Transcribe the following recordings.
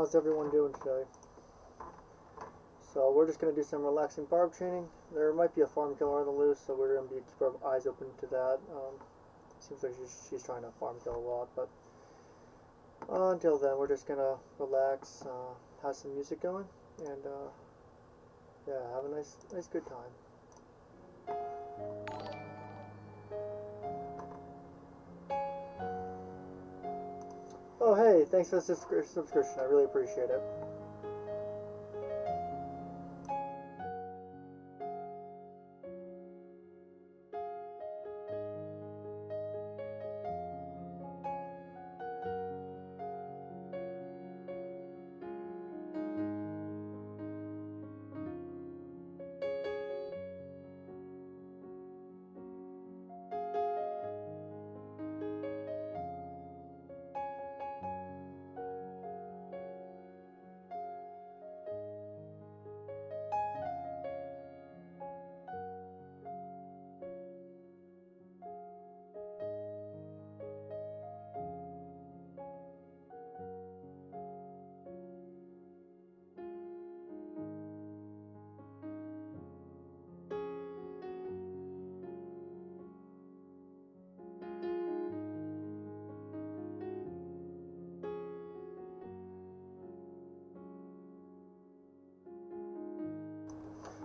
How's everyone doing today? So we're just going to do some relaxing barb training. There might be a farm killer on the loose, so we're going to keep our eyes open to that. Seems like she's trying to farm kill a lot, but until then we're just going to relax, have some music going, and yeah, have a nice good time. Oh hey, thanks for the subscription, I really appreciate it.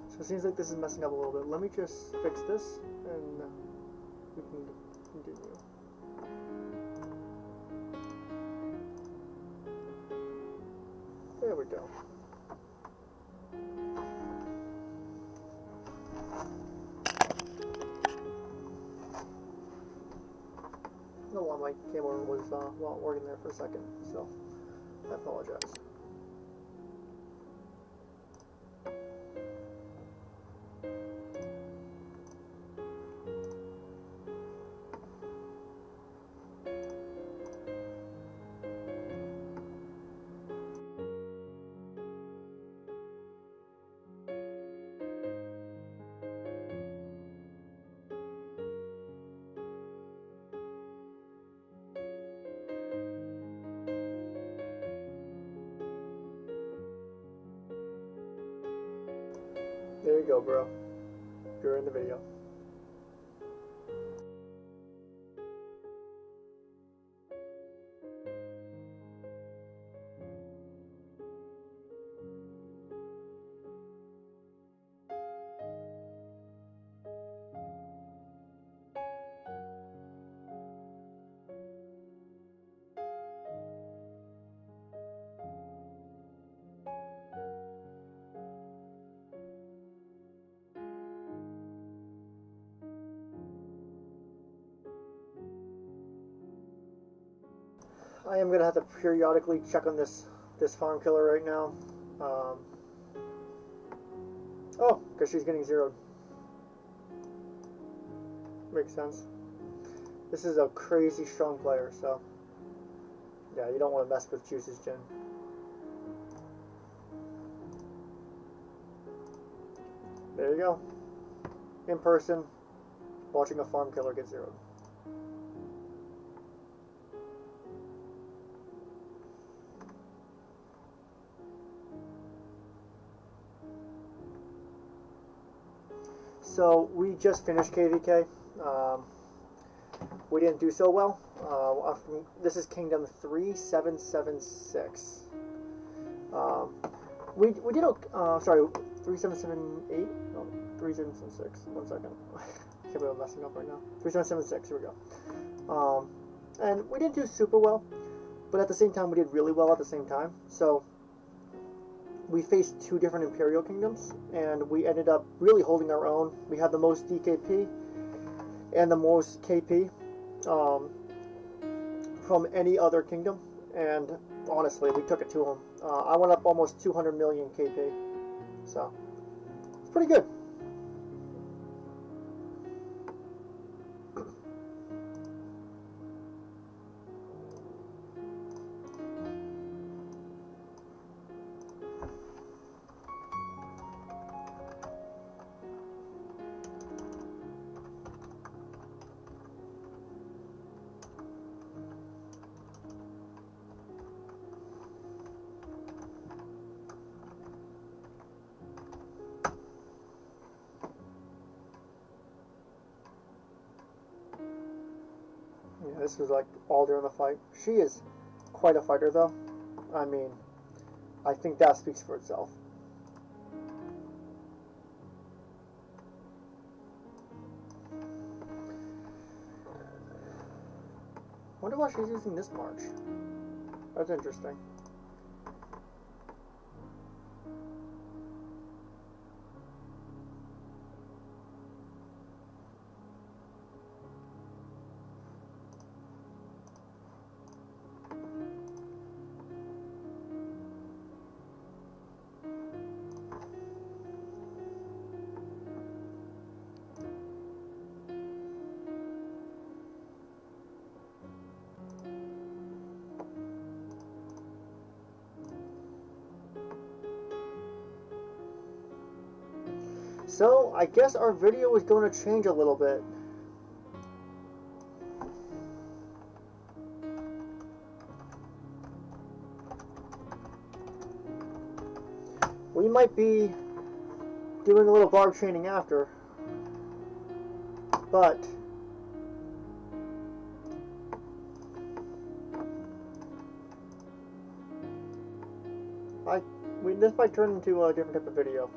So it seems like this is messing up a little bit. Let me just fix this and we can continue. There we go. I don't know why my camera was not working there for a second, so I apologize. There you go, bro. You're in the video. I am gonna have to periodically check on this farm killer right now. Oh, because she's getting zeroed. Makes sense. This is a crazy strong player, so yeah, you don't want to mess with Juice's Jin. There you go. In person, watching a farm killer get zeroed. So we just finished KVK. We didn't do so well. This is Kingdom 3776. We did sorry, 3778? No, 3776. 1 second. I can't believe I'm messing up right now. 3776. Here we go. And we didn't do super well, but at the same time we did really well at the same time. So we faced two different Imperial Kingdoms, and we ended up really holding our own. We had the most DKP and the most KP from any other kingdom, and honestly, we took it to them. I went up almost 200 million KP, so it's pretty good. this was like all during the fight. She is quite a fighter, though. I mean, I think that speaks for itself. Wonder why she's using this march. That's interesting. So, I guess our video is going to change a little bit. We might be doing a little Barb training after, but this might turn into a different type of video.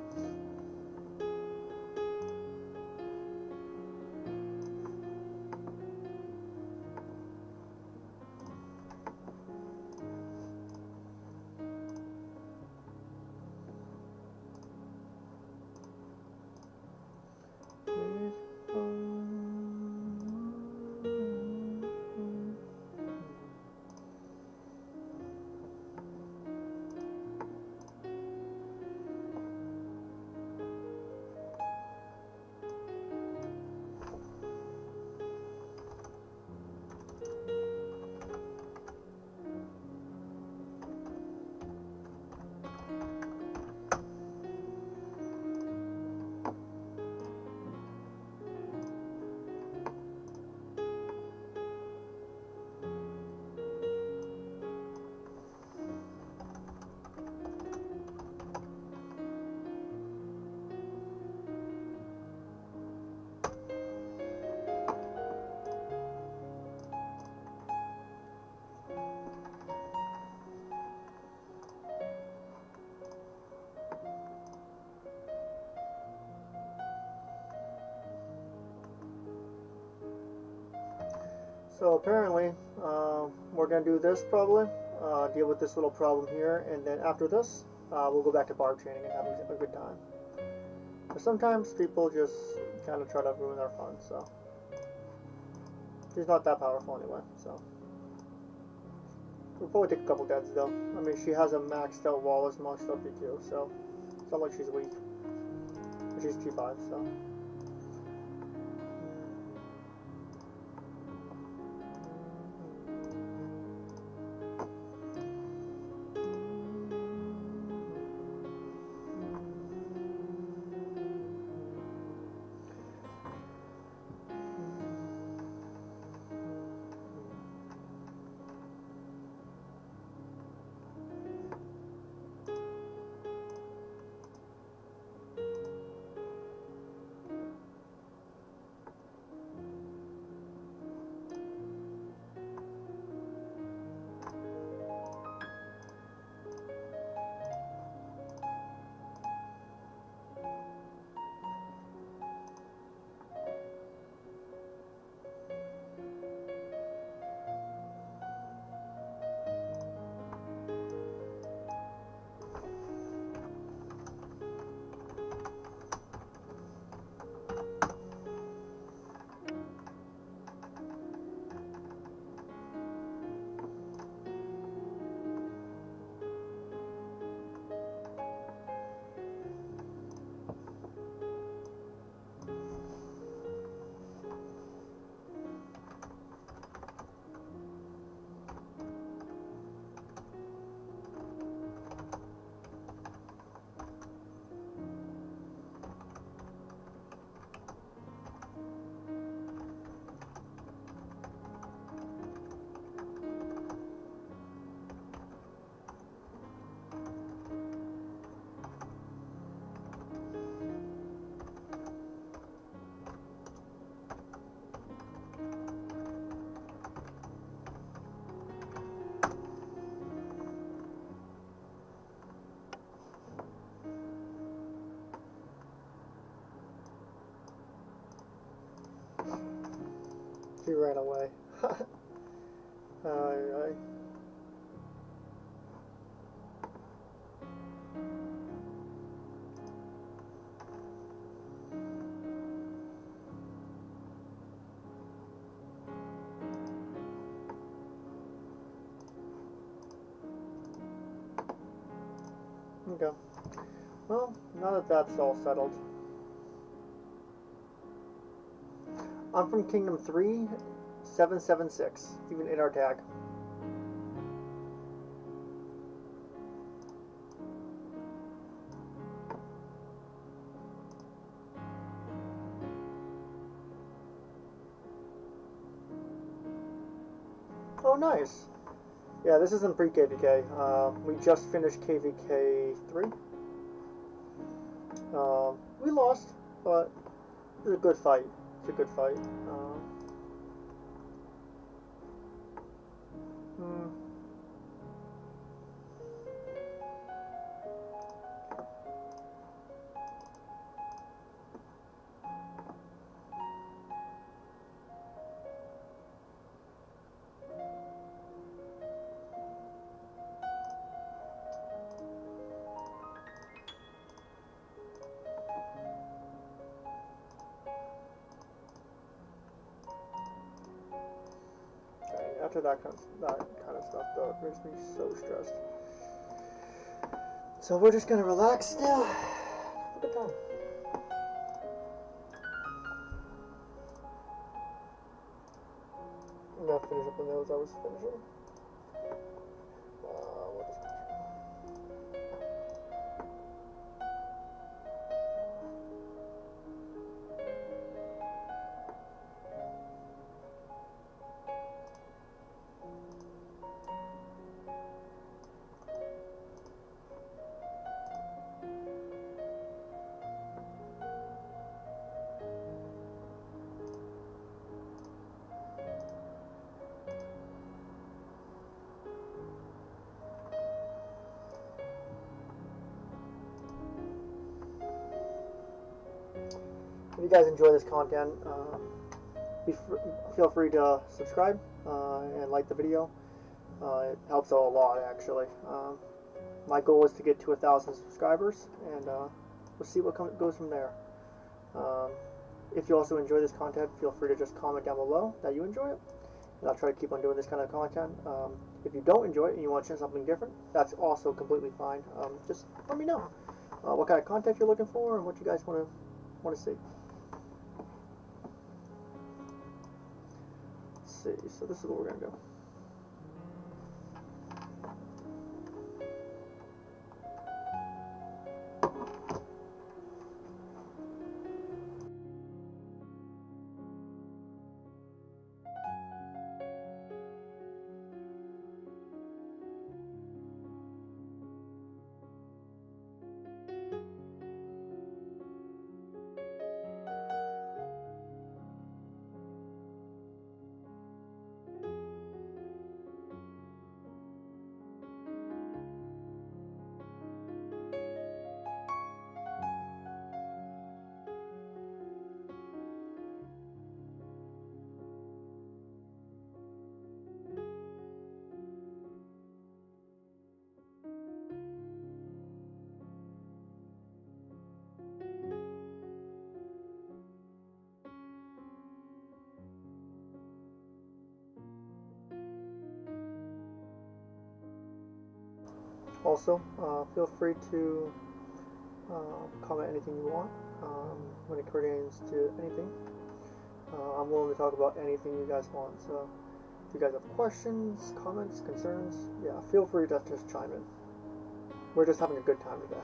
So apparently, we're going to do this probably, deal with this little problem here, and then after this, we'll go back to Barb training and having a good time. But sometimes people just kind of try to ruin our fun, so. She's not that powerful anyway, so. We'll probably take a couple deaths though. I mean, she has a maxed out Wallace, maxed out PQ, so it's not like she's weak. She's T5, so. He ran away. Aye. Okay. Well, now that that's all settled, I'm from Kingdom 3, 776. Even in our tag. Oh, nice. Yeah, this isn't pre-KVK. We just finished KVK 3. We lost, but it was a good fight. It's a good fight. After that kind of stuff, though, it makes me so stressed. So we're just gonna relax now. Have a good time. I'm gonna finish up the notes I was finishing. What is it? If you guys enjoy this content, feel free to subscribe and like the video. It helps out a lot, actually. My goal is to get to 1,000 subscribers, and we'll see what goes from there. If you also enjoy this content, feel free to just comment down below that you enjoy it, and I'll try to keep on doing this kind of content. If you don't enjoy it and you want to try something different, that's also completely fine. Just let me know what kind of content you're looking for and what you guys want to see. Let's see. So this is what we're gonna do. Also, feel free to comment anything you want when it pertains to anything. I'm willing to talk about anything you guys want. So, if you guys have questions, comments, concerns, yeah, feel free to just chime in. We're just having a good time today.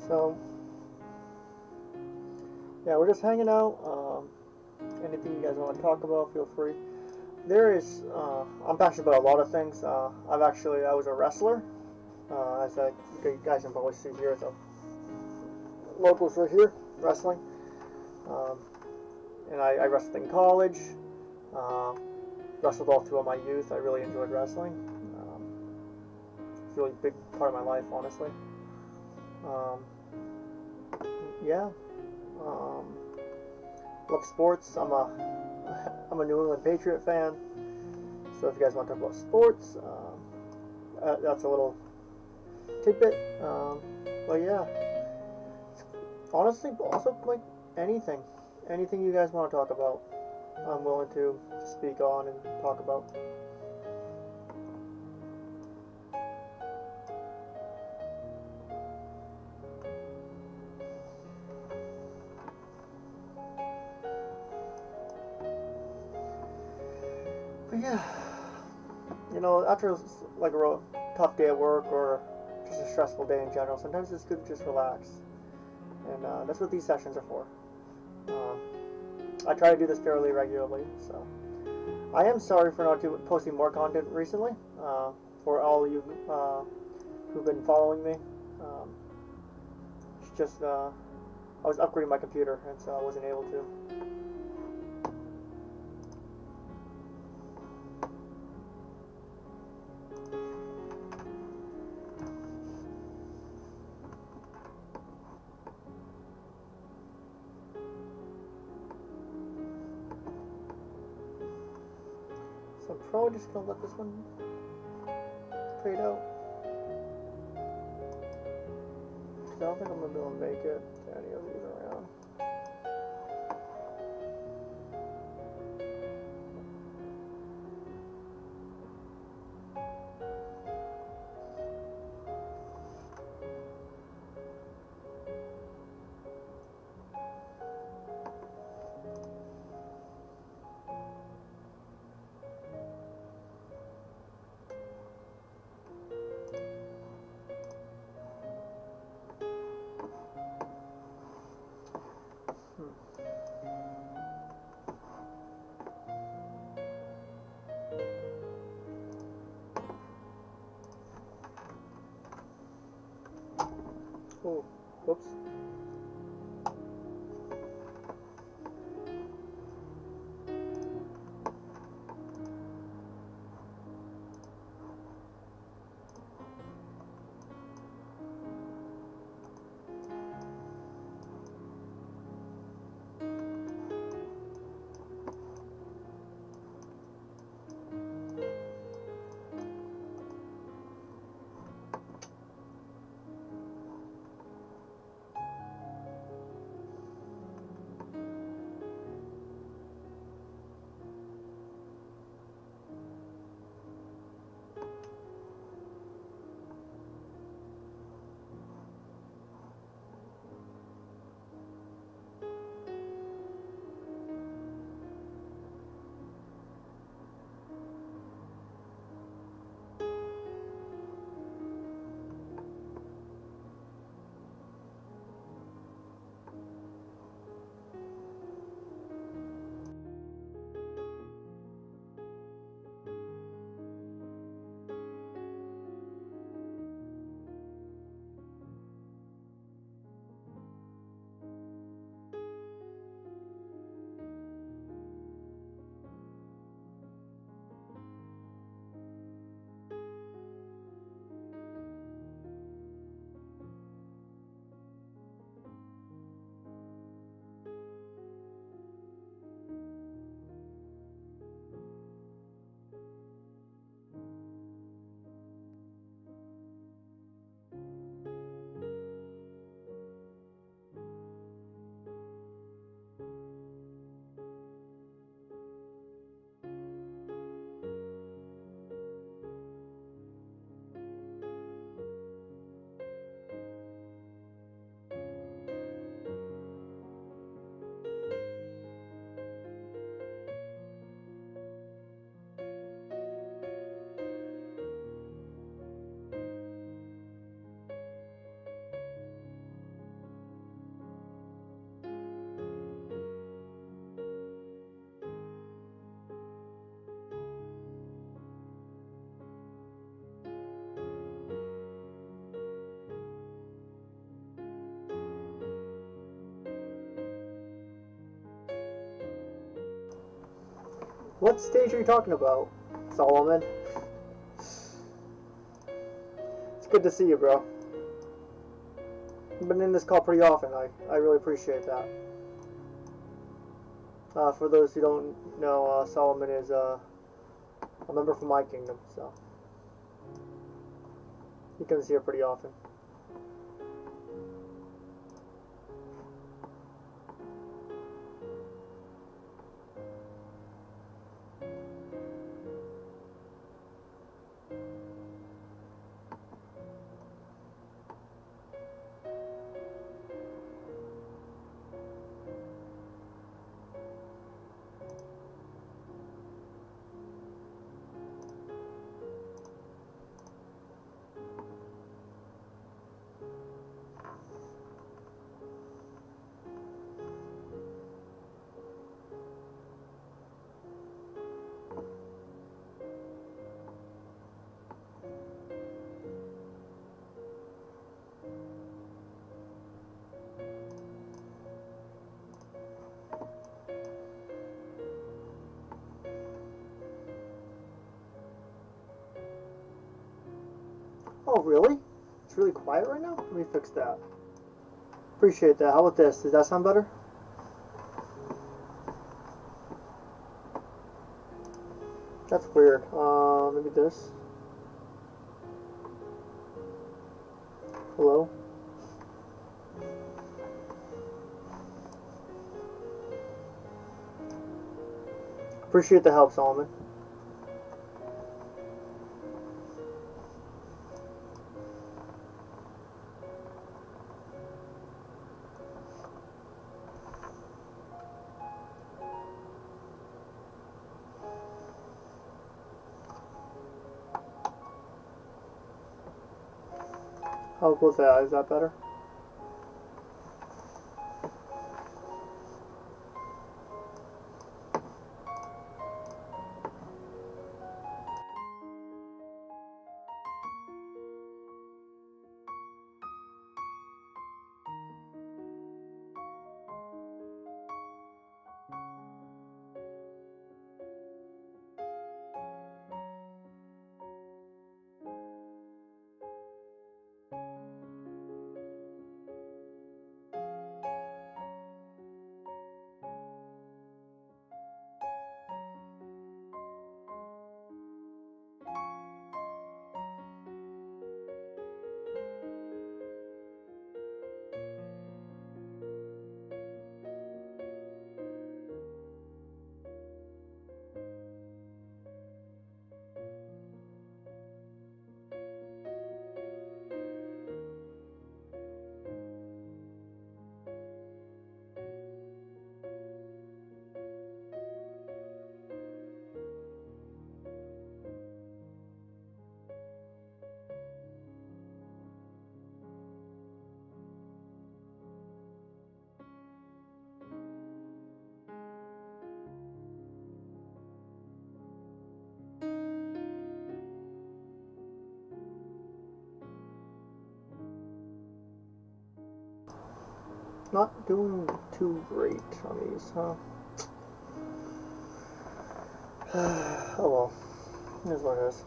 So, yeah, we're just hanging out. Anything you guys want to talk about, feel free. I'm passionate about a lot of things. I was a wrestler. As you guys can probably see here, the locals right here, wrestling. Um, and I wrestled in college. Wrestled all throughout my youth. I really enjoyed wrestling. It's a really big part of my life, honestly. Yeah. Love sports. I'm a New England Patriot fan. So if you guys want to talk about sports, that's a little tidbit. But yeah, honestly, also like anything you guys want to talk about, I'm willing to speak on and talk about. But yeah, after like a real tough day at work or just a stressful day in general, sometimes it's good to just relax, and that's what these sessions are for. I try to do this fairly regularly, so I am sorry for not posting more content recently. For all you who've been following me, it's just I was upgrading my computer, and so I wasn't able to. So I'm probably just gonna let this one fade out. Because I don't think I'm gonna be able to make it to any of these around. Oh, whoops. What stage are you talking about, Solomon? It's good to see you, bro. You've been in this call pretty often. I really appreciate that. For those who don't know, Solomon is a member from my kingdom, so he comes here pretty often. Oh, really? It's really quiet right now? Let me fix that. Appreciate that. How about this? Does that sound better? That's weird. Maybe this. Hello? Appreciate the help, Solomon. How was that? Is that better? Not doing too great on these, huh? Oh well. Here's what it is.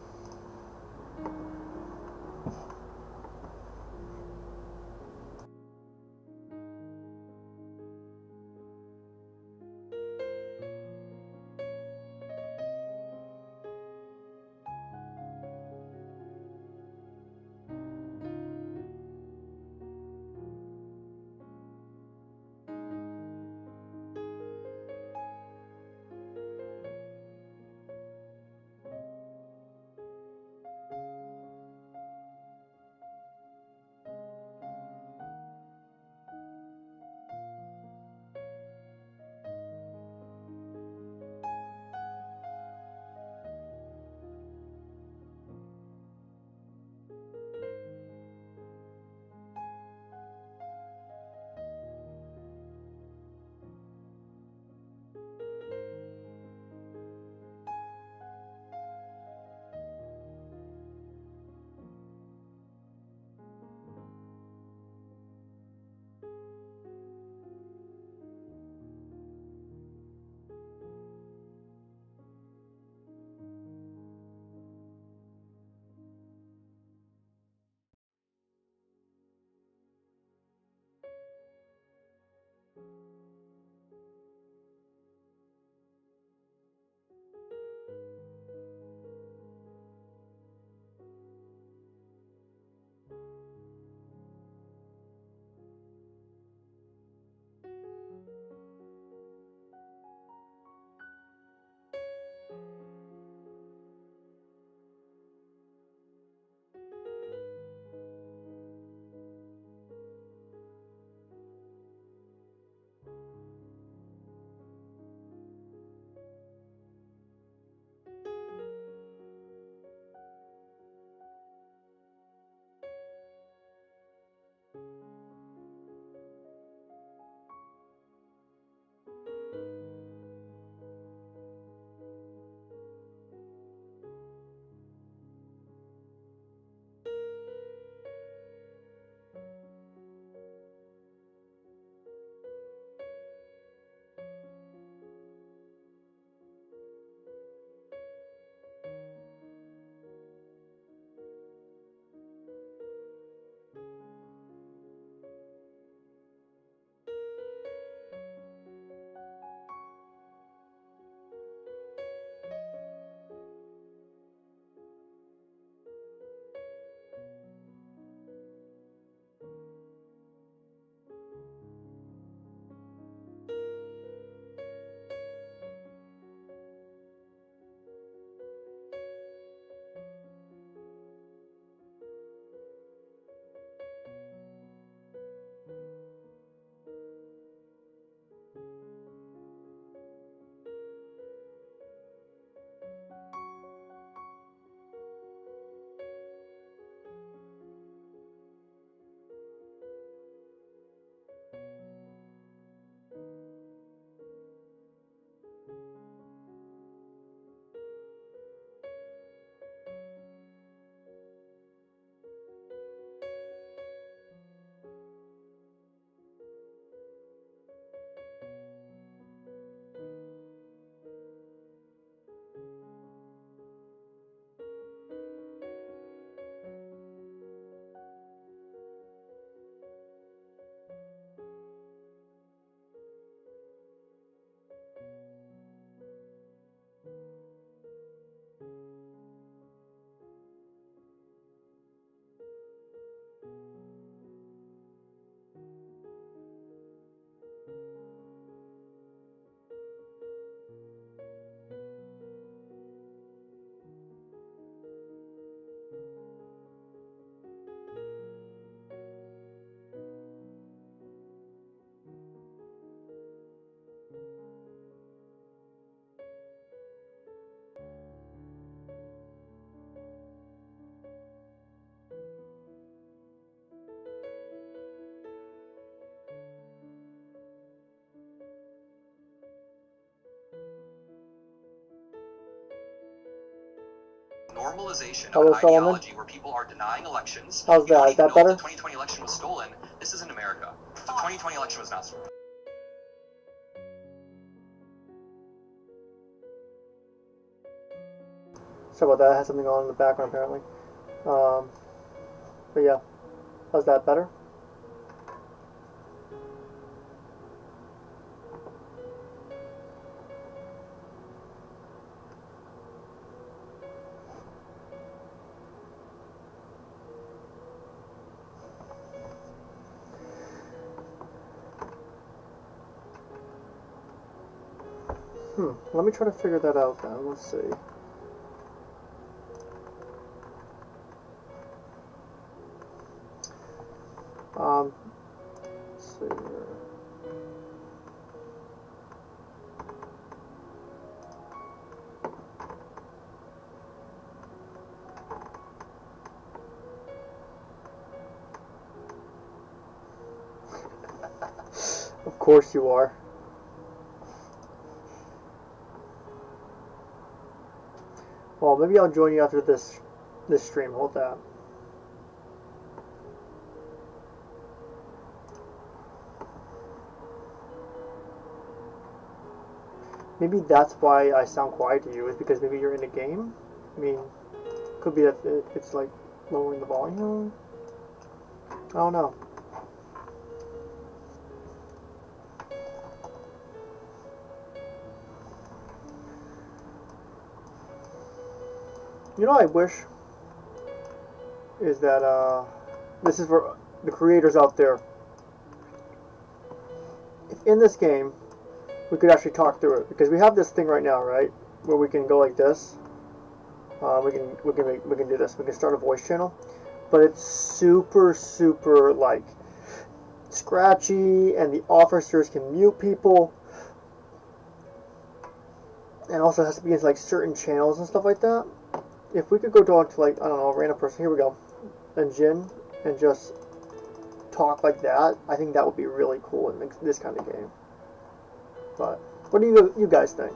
Normalization of Hello, an Solomon. ideology where people are denying elections. How's You don't that? Is even that know if better? the 2020 election was stolen. This isn't America. The 2020 election was not stolen. Sorry about that. I had something on in the background apparently. But yeah, how's that better? Let me try to figure that out then. Let's see. Let's see here. Of course you are. Well, maybe I'll join you after this stream. Hold that. Maybe that's why I sound quiet to you, is because maybe you're in a game? I mean, could be that it's like lowering the volume? I don't know. You know what I wish is that this is for the creators out there. If in this game we could actually talk through it, because we have this thing right now, right, where we can go like this. We can do this. We can start a voice channel, but it's super like scratchy, and the officers can mute people, and also has to be in like certain channels and stuff like that. If we could go down to like, I don't know, a random person, here we go, and Jin, and just talk like that, I think that would be really cool in this kind of game. But what do you guys think?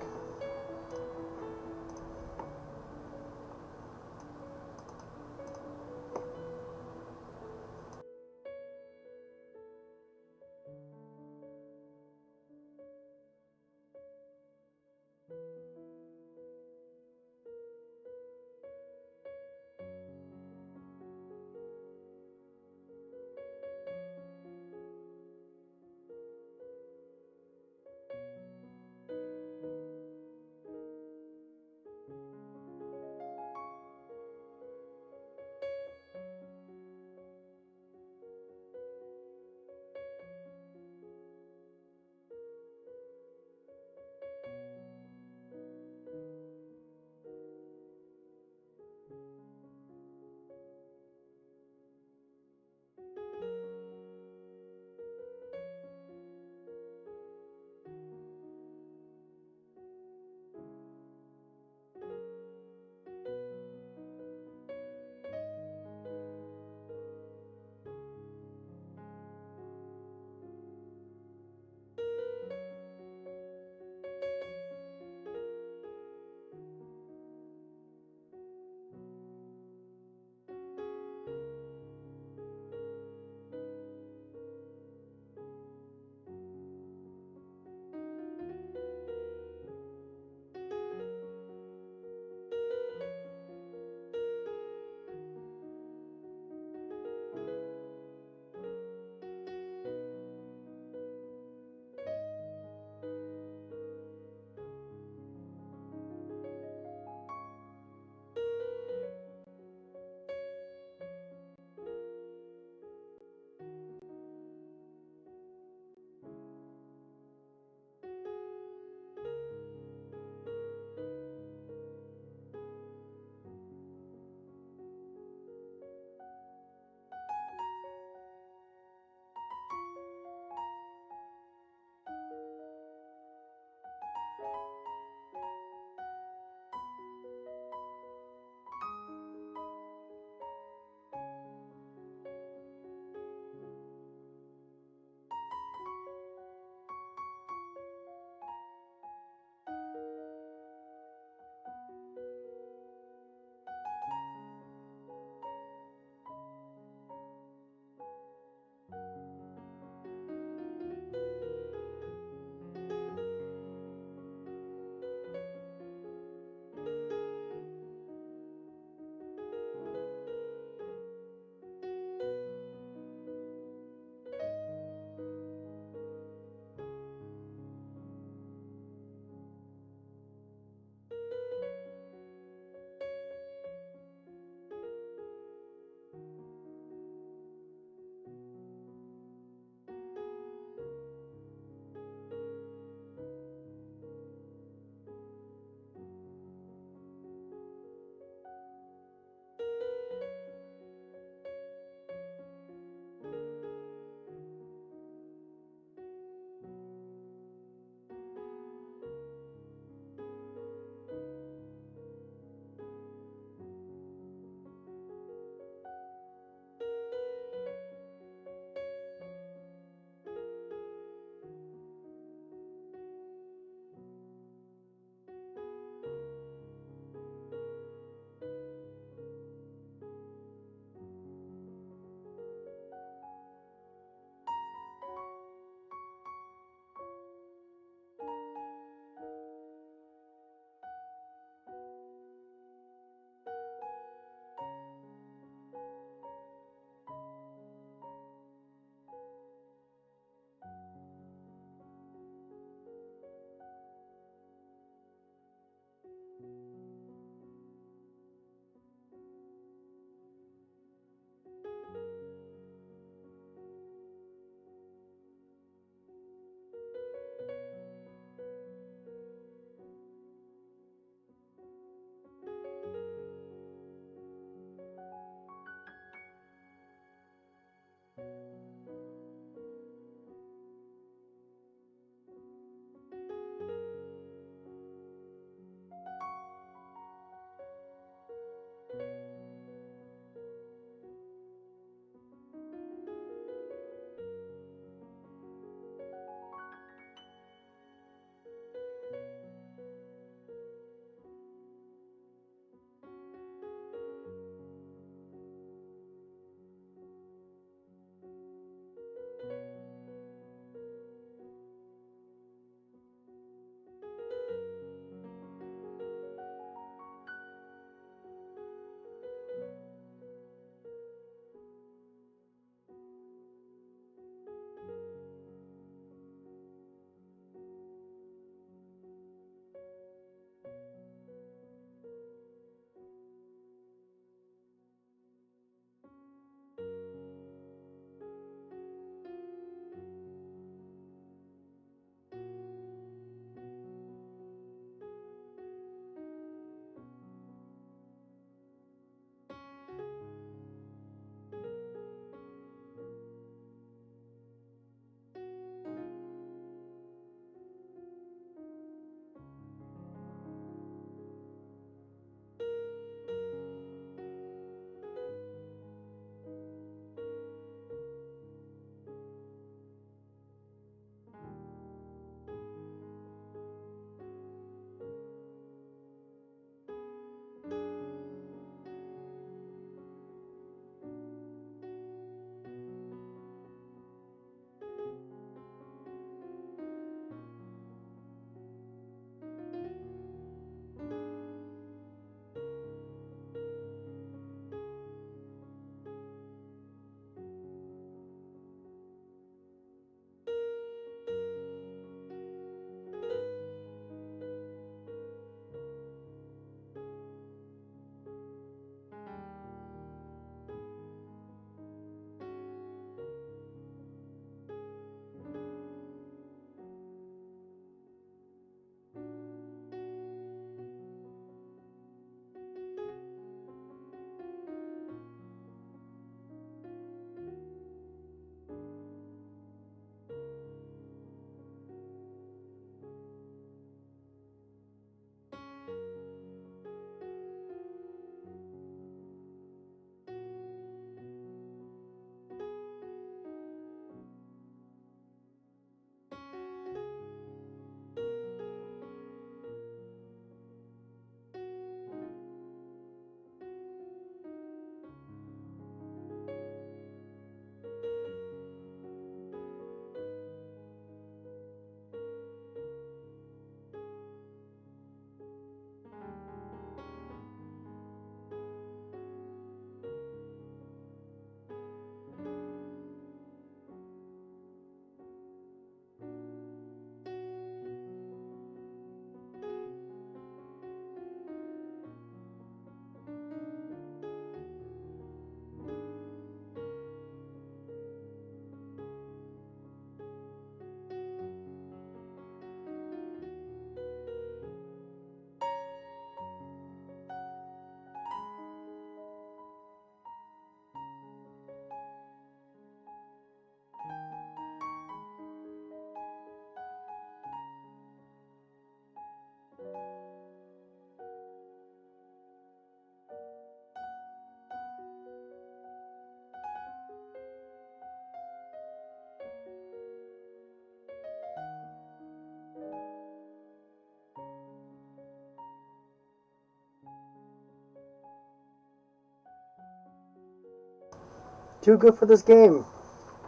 Too good for this game.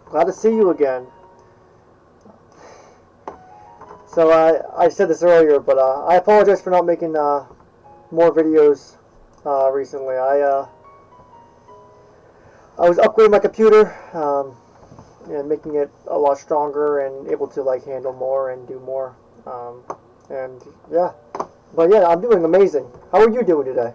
Glad to see you again. So I said this earlier, but I apologize for not making more videos recently. I was upgrading my computer and making it a lot stronger and able to like handle more and do more. And yeah, but yeah, I'm doing amazing. How are you doing today?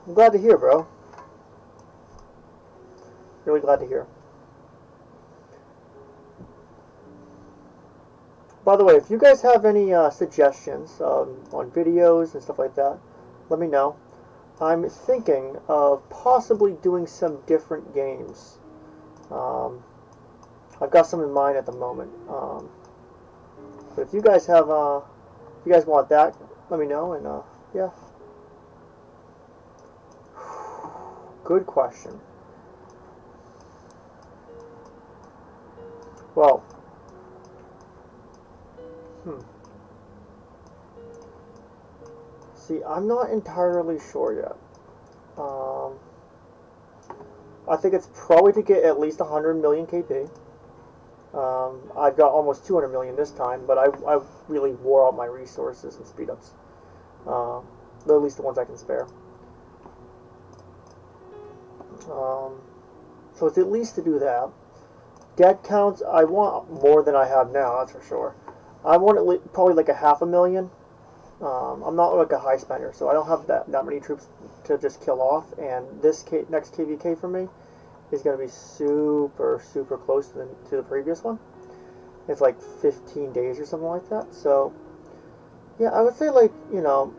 I'm glad to hear, bro. Really glad to hear. By the way, if you guys have any suggestions on videos and stuff like that, let me know. I'm thinking of possibly doing some different games. I've got some in mind at the moment. But if you guys have, if you guys want that, let me know. And yeah, good question. Well, see, I'm not entirely sure yet. I think it's probably to get at least 100 million KP. I've got almost 200 million this time, but I really wore out my resources and speedups. At least the ones I can spare. So it's at least to do that. Dead counts, I want more than I have now, that's for sure. I want probably like a 500,000. I'm not like a high spender, so I don't have that many troops to just kill off. And this next KVK for me is going to be super, super close to the previous one. It's like 15 days or something like that. So, yeah, I would say like, you know,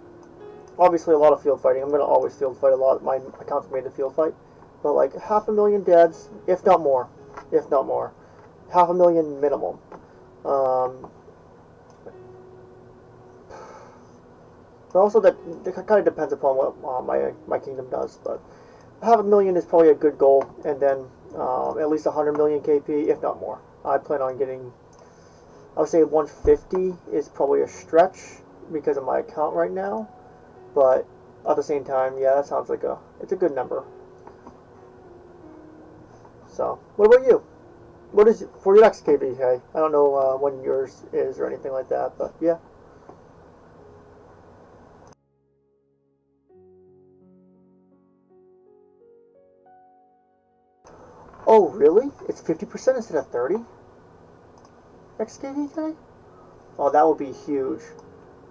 obviously a lot of field fighting. I'm going to always field fight a lot. My account's made to field fight. But like 500,000 deads, if not more. If not more. 500,000 minimum. But also that kind of depends upon what my kingdom does. But 500,000 is probably a good goal, and then at least 100 million KP, if not more. I plan on getting, I would say 150 is probably a stretch because of my account right now. But at the same time, yeah, that sounds like it's a good number. So, what about you? What is for your next KVK? I don't know when yours is or anything like that, but yeah. Oh, really? It's 50% instead of 30? XKVK? Oh, that would be huge.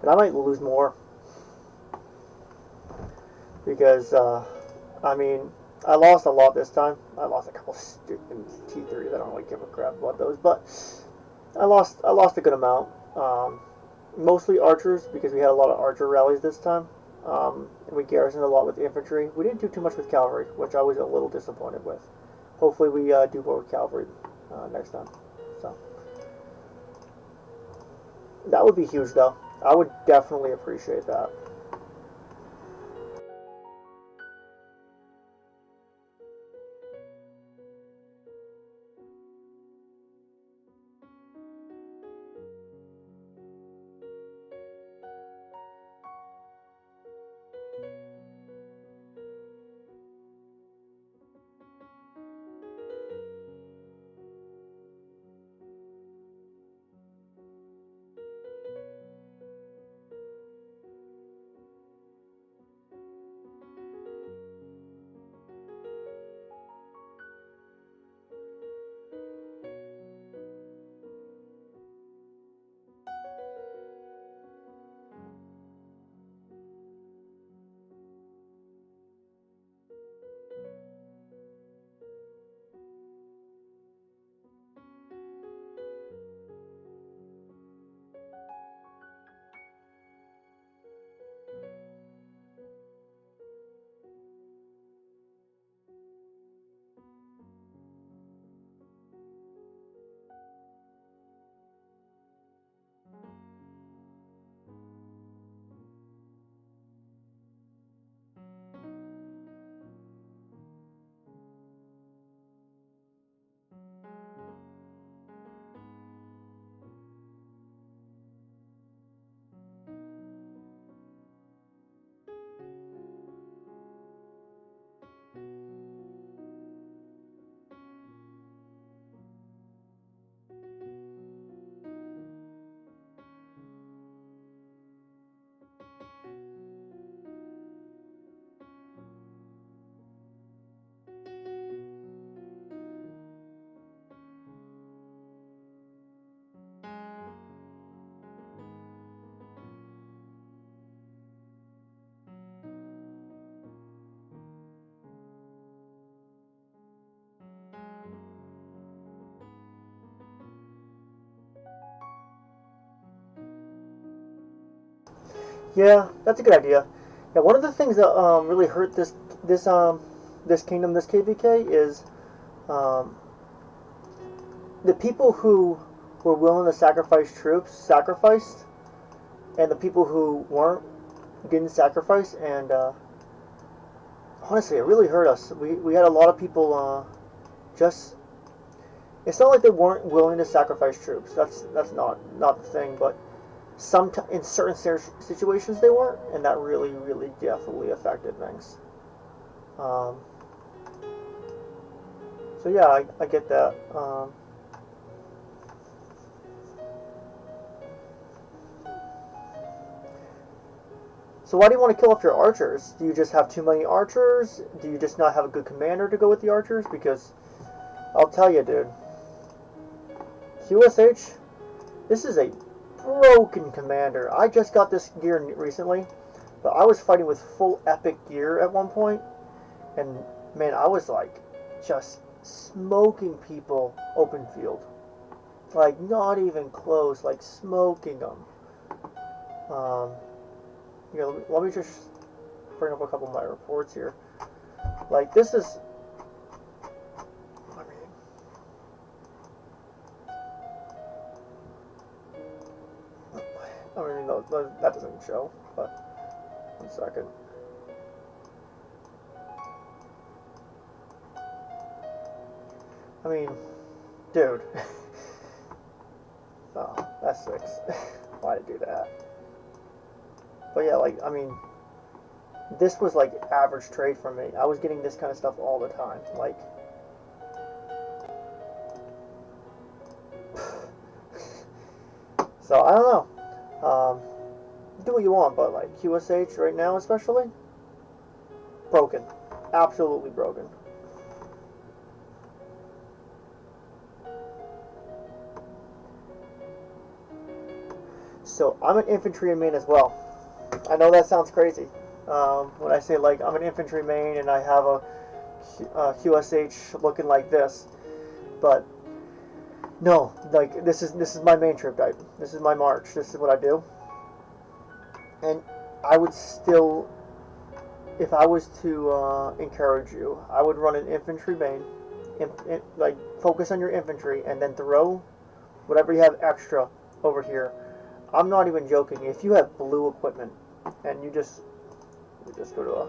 But I might lose more. Because, I mean, I lost a lot this time. I lost a couple stupid T3s. I don't really give a crap about those. But I lost a good amount. Mostly archers, because we had a lot of archer rallies this time. And we garrisoned a lot with infantry. We didn't do too much with cavalry, which I was a little disappointed with. Hopefully we do more with cavalry next time. So that would be huge, though. I would definitely appreciate that. Yeah, that's a good idea. Yeah, one of the things that really hurt this kingdom, this KVK, is um, the people who were willing to sacrifice troops sacrificed, and the people who weren't didn't sacrifice. And honestly, it really hurt us. We had a lot of people just. It's not like they weren't willing to sacrifice troops. That's not the thing, but in certain situations they weren't, and that really definitely affected things. Um, so yeah, I get that. So why do you want to kill off your archers? Do you just have too many archers? Do you just not have a good commander to go with the archers? Because I'll tell you, dude, QSH, this is a broken commander. I just got this gear recently, but I was fighting with full epic gear at one point, and man, I was like just smoking people open field. Like, not even close, like smoking them. Here, let me just bring up a couple of my reports here. Like, this is, no, that doesn't show, but 1 second. I mean, dude. Oh, that's 6. Why did I do that? But yeah, like, I mean, this was like average trade for me. I was getting this kind of stuff all the time. Like, so I don't know. Do what you want, but like QSH right now, especially, broken, absolutely broken. So I'm an infantry main as well. I know that sounds crazy when I say like I'm an infantry main and I have a QSH looking like this, but no, like this is my main troop type. This is my march. This is what I do, and I would still, if I was to encourage you, I would run an infantry main, like focus on your infantry, and then throw whatever you have extra over here. I'm not even joking. If you have blue equipment, and you just go to a,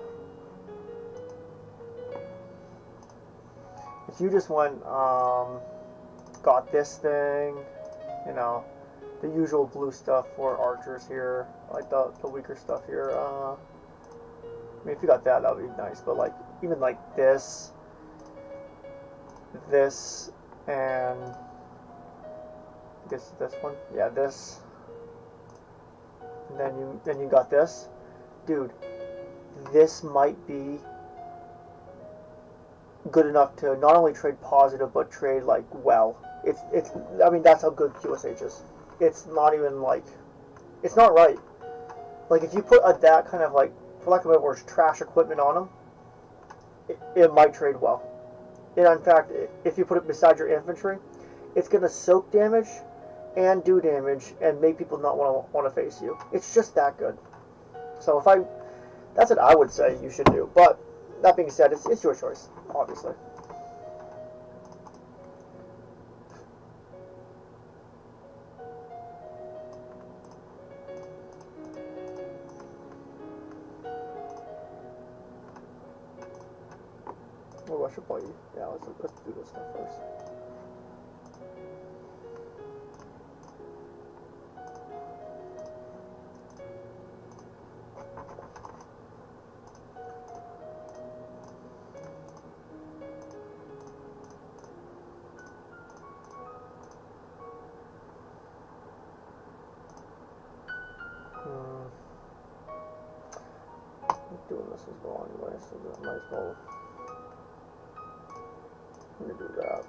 if you just went, got this thing, you know, the usual blue stuff for archers here, like the weaker stuff here. I mean, if you got that, that would be nice. But like, even like this, and this one, yeah, this. And then you got this, dude. This might be good enough to not only trade positive but trade like well. It's. I mean, that's how good QSH is. It's not even like, it's not right. Like if you put that kind of like, for lack of a better word, trash equipment on them, it might trade well. And in fact, if you put it beside your infantry, it's gonna soak damage and do damage and make people not want to face you. It's just that good. So that's what I would say you should do. But that being said, it's your choice, obviously. Oh, I should probably, yeah, let's do this stuff first. I'm doing this as well anyway, so I might as well. I'm gonna do that.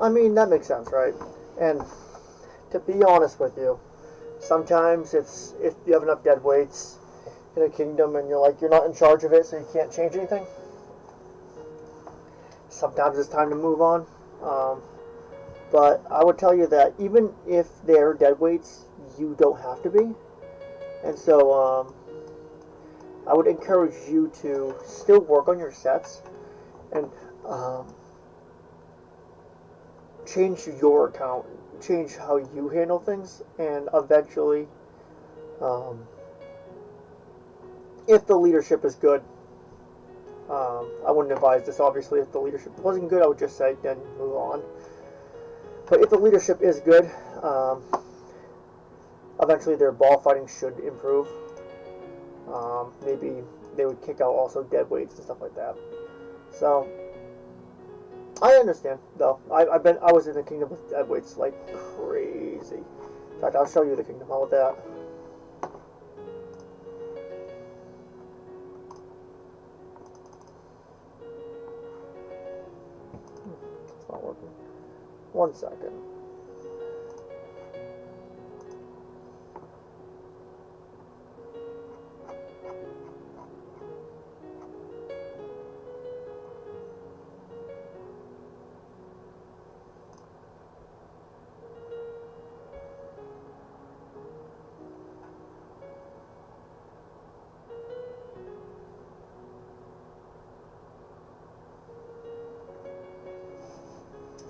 I mean, that makes sense, right? And to be honest with you, sometimes it's if you have enough dead weights in a kingdom and you're not in charge of it, so you can't change anything. Sometimes it's time to move on. But I would tell you that even if they're dead weights, you don't have to be. And so I would encourage you to still work on your sets and change your account, change how you handle things, and eventually, if the leadership is good, I wouldn't advise this obviously. If the leadership wasn't good, I would just say then move on. But if the leadership is good, eventually their ball fighting should improve. Maybe they would kick out also dead weights and stuff like that. So I understand though. I was in the kingdom with dead weights like crazy. In fact, I'll show you the kingdom. How about that? It's not working. 1 second.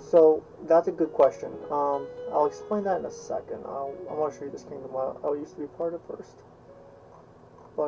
So that's a good question. I'll explain that in a second. I want to show you this kingdom I used to be part of first. But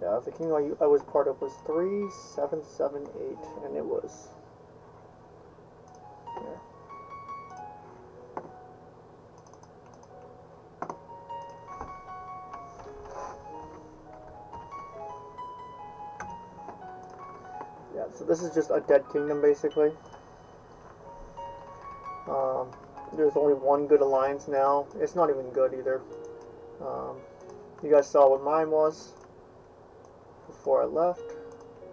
yeah, the kingdom I was part of was 3778, and it was here. Yeah, so this is just a dead kingdom basically. There's only one good alliance now. It's not even good either. You guys saw what mine was before I left,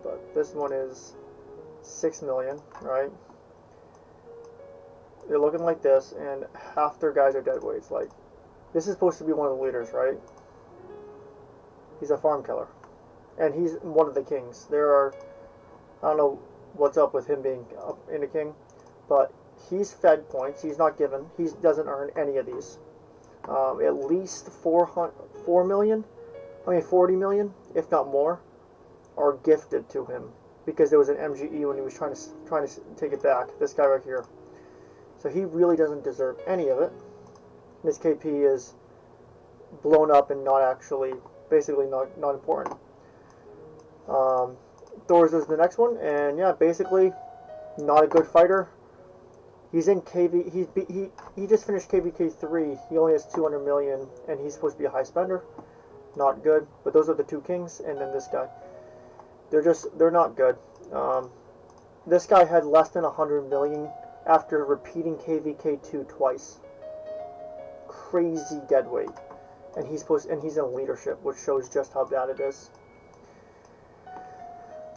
but this one is 6 million, right? They're looking like this, and half their guys are dead weights. Like, this is supposed to be one of the leaders, right? He's a farm killer, and he's one of the kings. There are, I don't know what's up with him being up in a king, but he's fed points. He's not given. He doesn't earn any of these. At least 40 million, if not more, are gifted to him because there was an MGE when he was trying to take it back. This guy right here. So he really doesn't deserve any of it. His KP is blown up and not actually, basically not important. Thor's is the next one, and yeah, basically not a good fighter. He's in KV. He just finished KVK 3. He only has 200 million, and he's supposed to be a high spender. Not good. But those are the two kings, and then this guy. They're not good. This guy had less than 100 million after repeating KVK 2 twice. Crazy dead weight, and he's in leadership, which shows just how bad it is.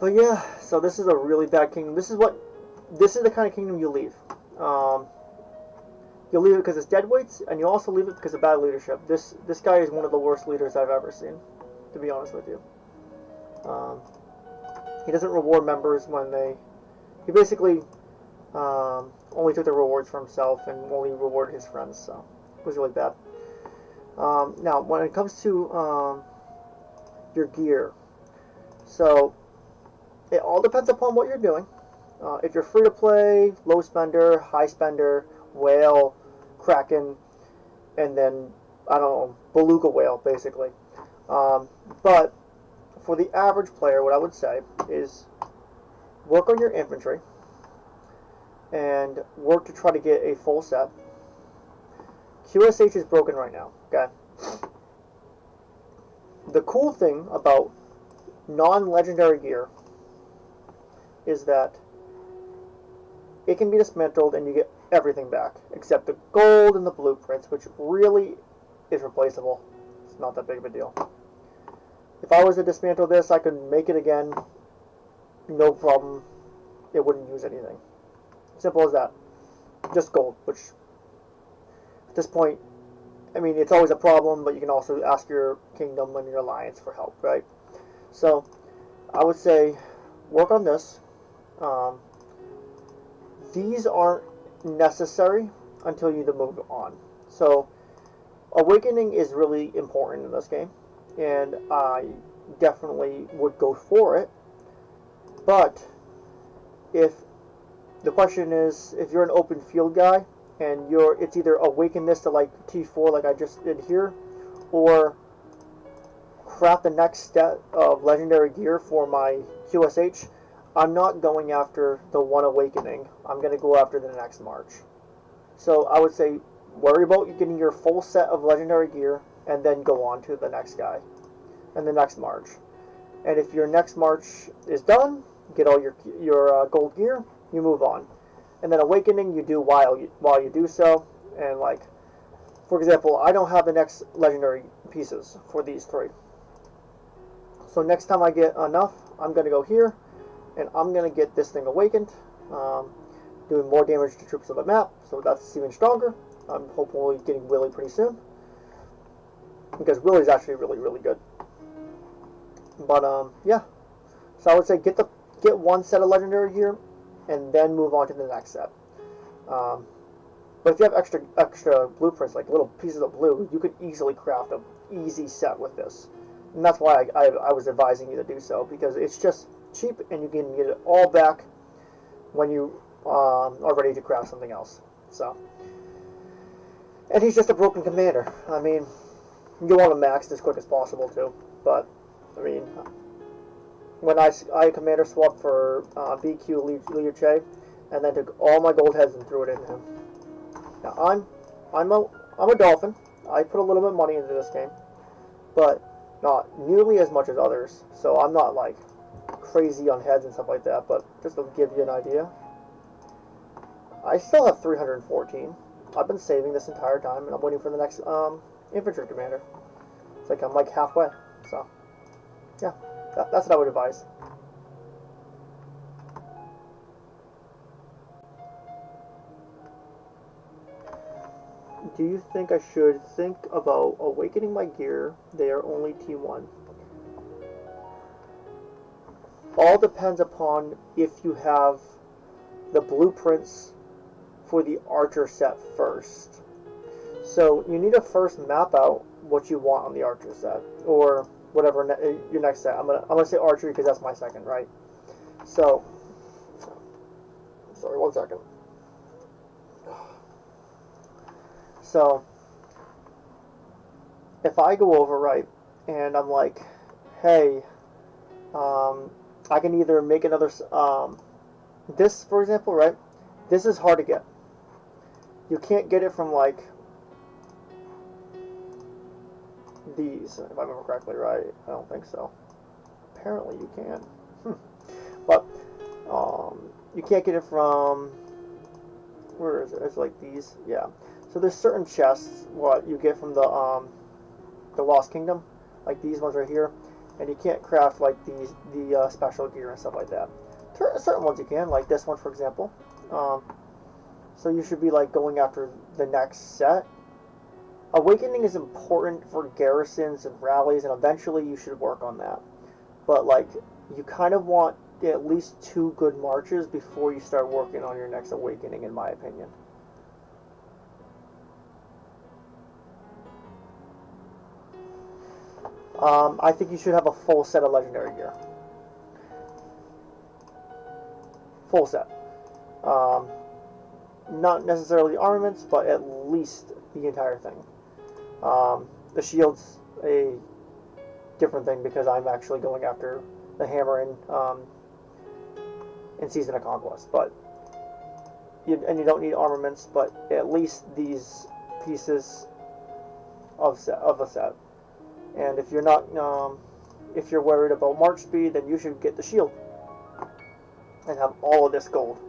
But yeah, so this is a really bad kingdom. This is the kind of kingdom you leave. You leave it because it's dead weights, and you also leave it because of bad leadership. This guy is one of the worst leaders I've ever seen, to be honest with you. He doesn't reward members when he basically only took the rewards for himself and only rewarded his friends, so it was really bad. Now, when it comes to your gear, so it all depends upon what you're doing. If you're free to play, low spender, high spender, whale, kraken, and then, I don't know, beluga whale, basically. But for the average player, what I would say is work on your infantry and work to try to get a full set. QSH is broken right now, okay? The cool thing about non-legendary gear is that it can be dismantled and you get everything back, except the gold and the blueprints, which really is replaceable. It's not that big of a deal. If I was to dismantle this, I could make it again, no problem. It wouldn't use anything. Simple as that. Just gold, which at this point, I mean, it's always a problem, but you can also ask your kingdom and your alliance for help, right? So, I would say, work on this. These aren't necessary until you move on. So, awakening is really important in this game, and I definitely would go for it. But if the question is, if you're an open field guy and it's either awaken this to like T4 like I just did here, or craft the next set of legendary gear for my QSH, I'm not going after the one awakening. I'm going to go after the next march. So I would say worry about getting your full set of legendary gear and then go on to the next guy and the next march. And if your next march is done, get all your gold gear, you move on. And then awakening you do while you do so. And like, for example, I don't have the next legendary pieces for these three. So next time I get enough, I'm going to go here, and I'm going to get this thing awakened, doing more damage to troops on the map, so that's even stronger. I'm hopefully getting Willy pretty soon, because Willy's actually really, really good. But yeah, so I would say get one set of legendary gear, and then move on to the next set. But if you have extra blueprints, like little pieces of blue, you could easily craft an easy set with this. And that's why I was advising you to do so, because it's just cheap and you can get it all back when you are ready to craft something else. So, and he's just a broken commander. I mean, you want to max as quick as possible too, but I mean, when I commander swapped for BQ Liu Che, and then took all my gold heads and threw it into him. Now I'm a dolphin. I put a little bit of money into this game, but not nearly as much as others. So I'm not like crazy on heads and stuff like that. But just to give you an idea, I still have 314. I've been saving this entire time, and I'm waiting for the next infantry commander. It's like I'm like halfway. So yeah, that's what I would advise. Do you think I should think about awakening my gear? They are only T1. All depends upon if you have the blueprints for the archer set first. So you need to first map out what you want on the archer set, or whatever your next set. I'm gonna say archery because that's my second, right? So, sorry, 1 second. So, if I go over, right, and I'm like, hey, I can either make another, this, for example, right, this is hard to get. You can't get it from, like, these, if I remember correctly, right? I don't think so. Apparently you can. But, you can't get it from, where is it? It's like these, yeah. So there's certain chests what you get from the Lost Kingdom, like these ones right here, and you can't craft like the special gear and stuff like that. Certain ones you can, like this one for example. So you should be like going after the next set. Awakening is important for garrisons and rallies, and eventually you should work on that. But like you kind of want at least 2 good marches before you start working on your next awakening, in my opinion. I think you should have a full set of legendary gear. Full set. Not necessarily armaments, but at least the entire thing. The shield's a different thing because I'm actually going after the hammer in Season of Conquest. But you don't need armaments, but at least these pieces of a set. And if you're not, if you're worried about march speed, then you should get the shield. and have all of this gold.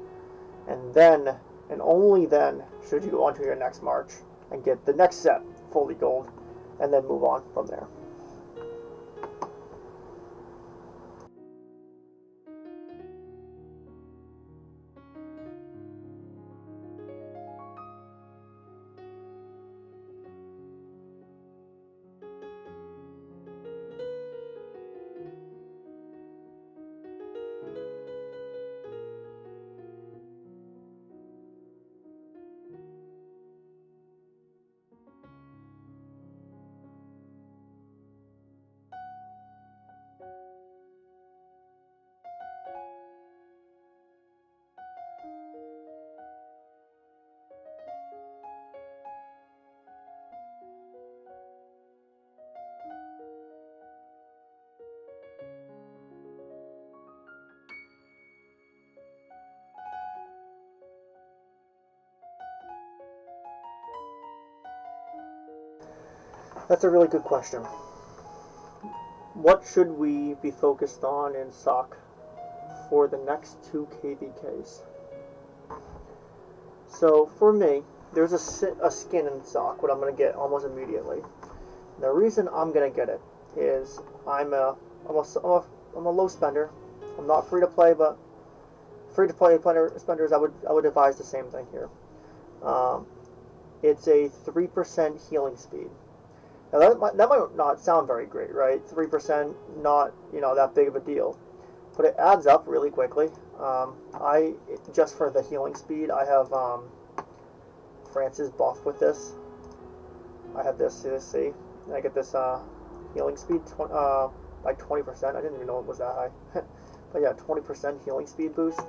And then, and only then, should you go on to your next march and get the next set fully gold, and then move on from there. That's a really good question. What should we be focused on in SOC for the next 2 KVKs? So for me, there's a skin in SOC, what I'm going to get almost immediately. The reason I'm going to get it is I'm a low spender. I'm not free to play, but free to play spenders, I would advise the same thing here. It's a 3% healing speed. Now that might not sound very great, right? 3%, not that big of a deal, but it adds up really quickly. Just for the healing speed, I have France's buff with this. I have this, see, and I get this healing speed by 20%. I didn't even know it was that high, but yeah, 20% healing speed boost.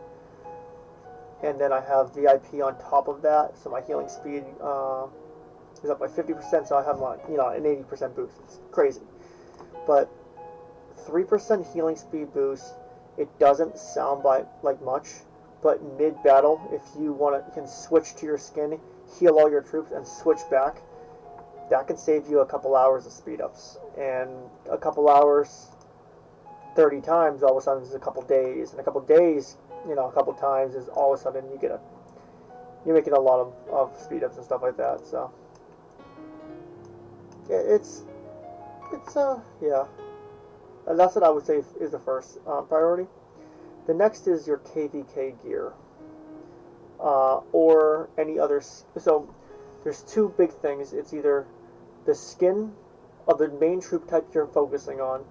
And then I have VIP on top of that, so my healing speed is up by 50%, so I have like, an 80% boost. It's crazy. But 3% healing speed boost, it doesn't sound like much, but mid-battle, if you can switch to your skin, heal all your troops, and switch back, that can save you a couple hours of speed ups. And a couple hours 30 times all of a sudden is a couple days, and a couple days, a couple times is all of a sudden you're making a lot of speed ups and stuff like that. So yeah, and that's what I would say is the first priority. The next is your KVK gear, or any other. So there's 2 big things. It's either the skin of the main troop type you're focusing on,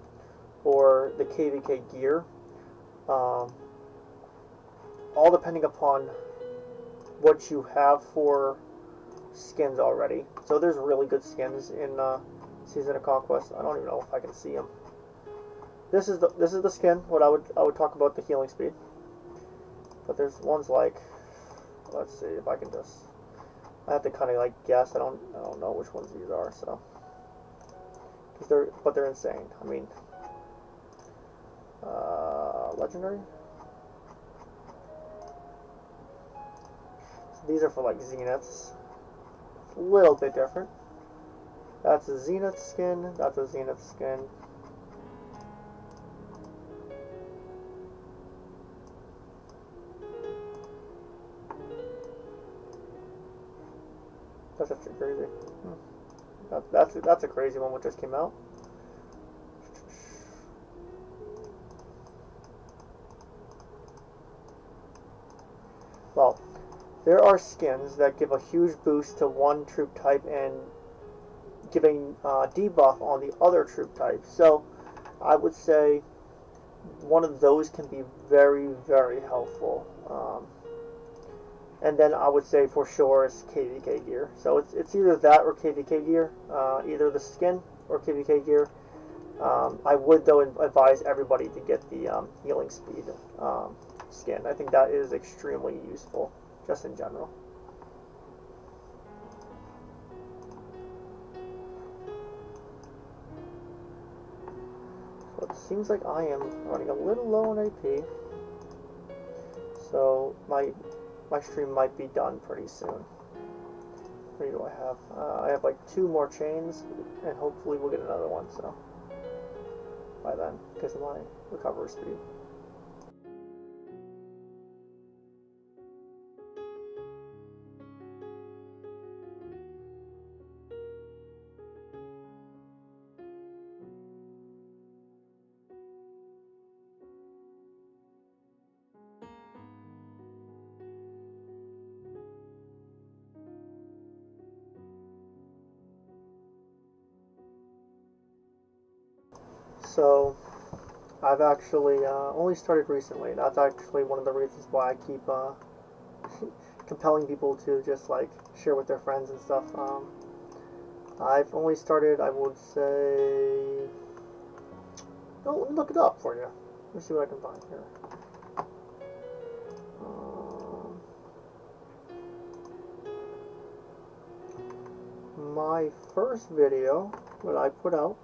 or the KVK gear. All depending upon what you have for skins already. So there's really good skins in Season of Conquest. I don't even know if I can see them. This is the skin. What I would talk about the healing speed. But there's ones like, let's see if I can just. I have to kind of guess. I don't know which ones these are. So, but they're insane. I mean, legendary. So these are for zeniths. A little bit different. That's a zenith skin. That's a zenith skin. That's actually crazy. That's a crazy one what just came out. Well, there are skins that give a huge boost to one troop type and giving debuff on the other troop type. So I would say one of those can be very, very helpful. And then I would say for sure is KVK gear. So it's either that or KVK gear, either the skin or KVK gear. I would though advise everybody to get the healing speed skin. I think that is extremely useful, just in general. So it seems like I am running a little low on AP. So my stream might be done pretty soon. What do I have? I have like 2 more chains, and hopefully we'll get another one. So by then, because of my recovery speed. So I've actually only started recently. That's actually one of the reasons why I keep compelling people to just like share with their friends and stuff. I've only started, I would say. Oh, let me look it up for you. Let me see what I can find here. My first video that I put out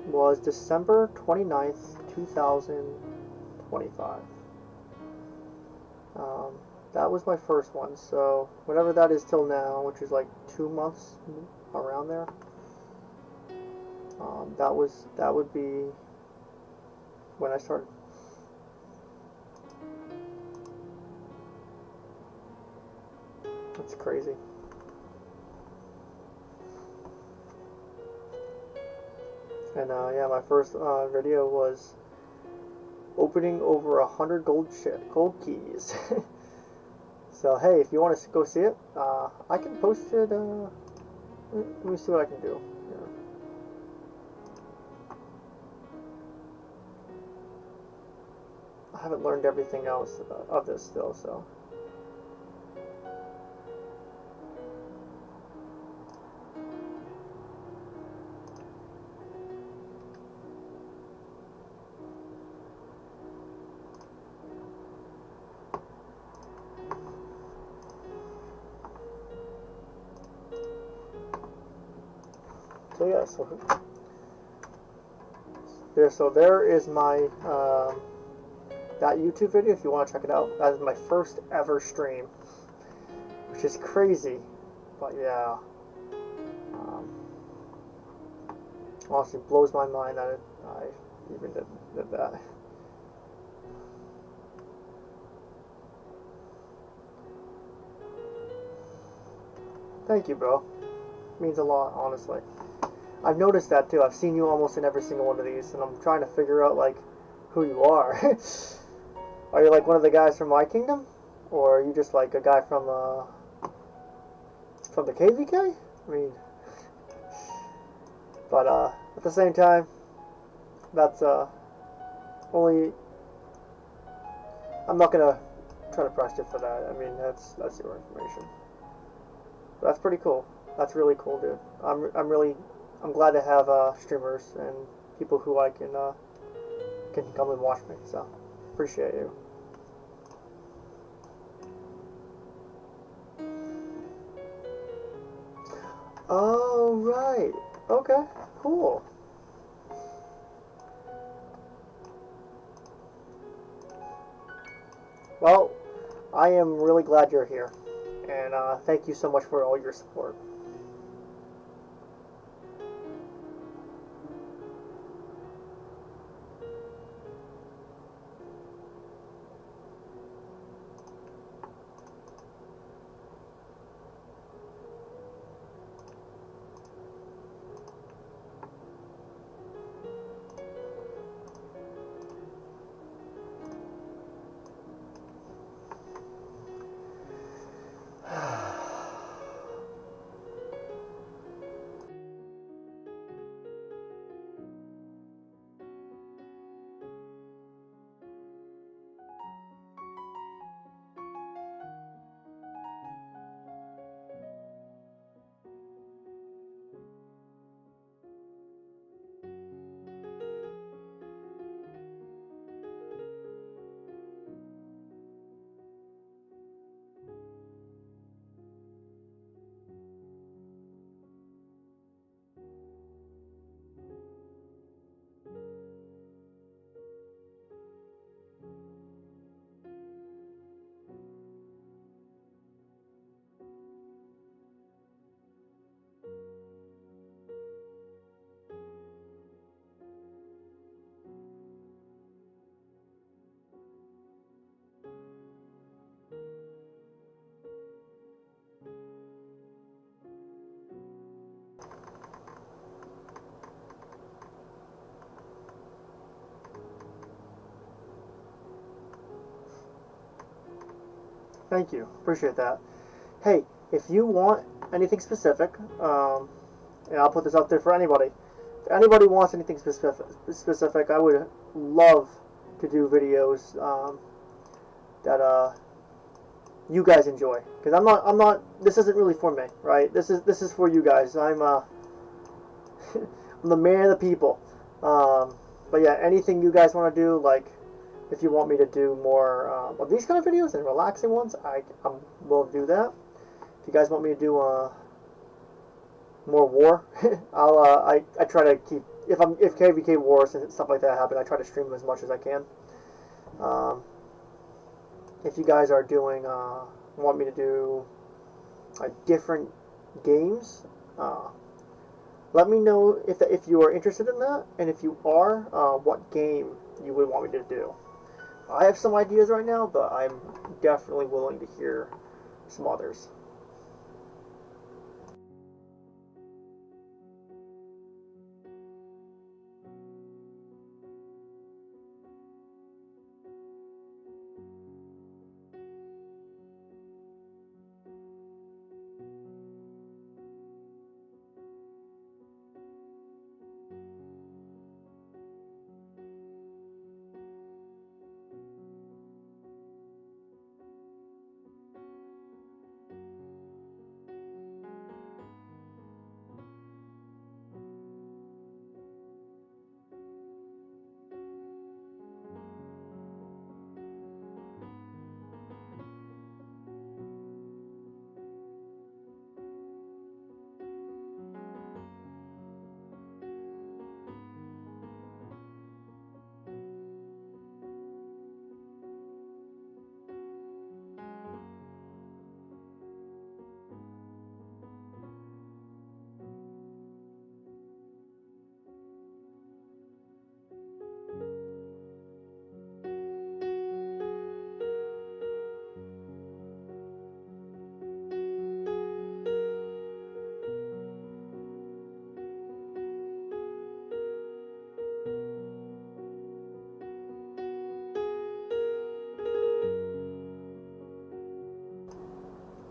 was December 29th, 2025. That was my first one, so whatever that is till now, which is like 2 months around there, that would be when I started. That's crazy. And yeah, my first video was opening over 100 gold keys. So hey, if you want to go see it, I can post it. Let me see what I can do. Yeah. I haven't learned everything else of this still, so. So yeah, so there is my that YouTube video if you want to check it out. That is my first ever stream, which is crazy, but yeah, honestly blows my mind that I even did that. Thank you, bro. Means a lot, honestly. I've noticed that too. I've seen you almost in every single one of these, and I'm trying to figure out like who you are. Are you like one of the guys from my kingdom, or are you just like a guy from the KVK? I mean, but at the same time, that's only. I'm not gonna try to press you for that. I mean, that's your information. But that's pretty cool. That's really cool, dude. I'm glad to have streamers and people who I can come and watch me. So appreciate you. Oh right. Okay. Cool. Well, I am really glad you're here, and thank you so much for all your support. Thank you. Appreciate that. Hey, if you want anything specific, and I'll put this out there for anybody, if anybody wants anything specific, I would love to do videos that you guys enjoy. Because I'm not. This isn't really for me, right? This is for you guys. I'm I'm the man of the people. But yeah, anything you guys want to do, like if you want me to do more of these kind of videos and relaxing ones, I'm willing to do that. If you guys want me to do more war, I try to keep, if KVK wars and stuff like that happen, I try to stream them as much as I can. If you guys are doing want me to do different games, let me know if you are interested in that, and if you are, what game you would want me to do. I have some ideas right now, but I'm definitely willing to hear some others.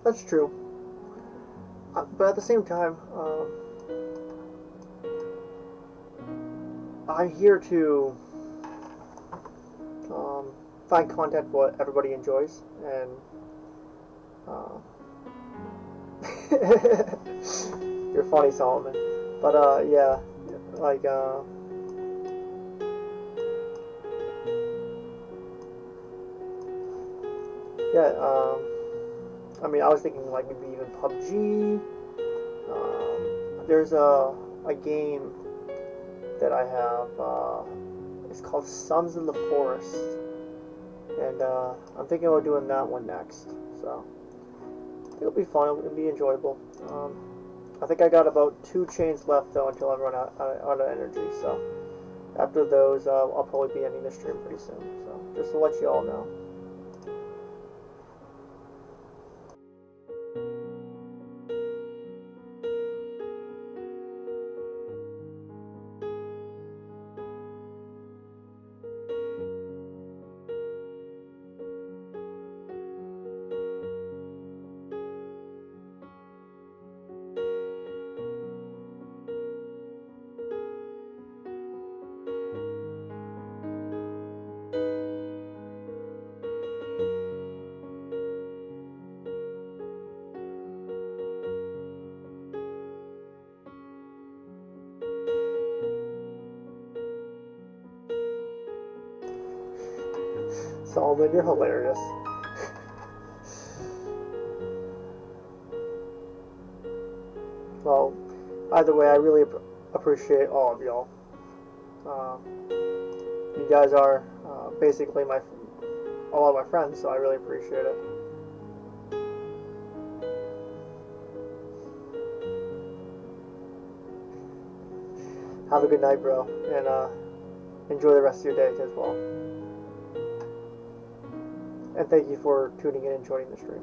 That's true. But at the same time, I'm here to find content what everybody enjoys, and you're funny, Solomon. But yeah, like yeah. I mean, I was thinking like maybe even PUBG. There's a game that I have. It's called Sons of the Forest, and I'm thinking about doing that one next. So it'll be fun. It'll be enjoyable. I think I got about 2 chains left though until I run out of energy. So after those, I'll probably be ending the stream pretty soon. So just to let you all know. Solomon, you're hilarious. Well, either way, I really appreciate all of y'all. You guys are basically a lot of my friends, so I really appreciate it. Have a good night, bro, and enjoy the rest of your day as well. And thank you for tuning in and joining the stream.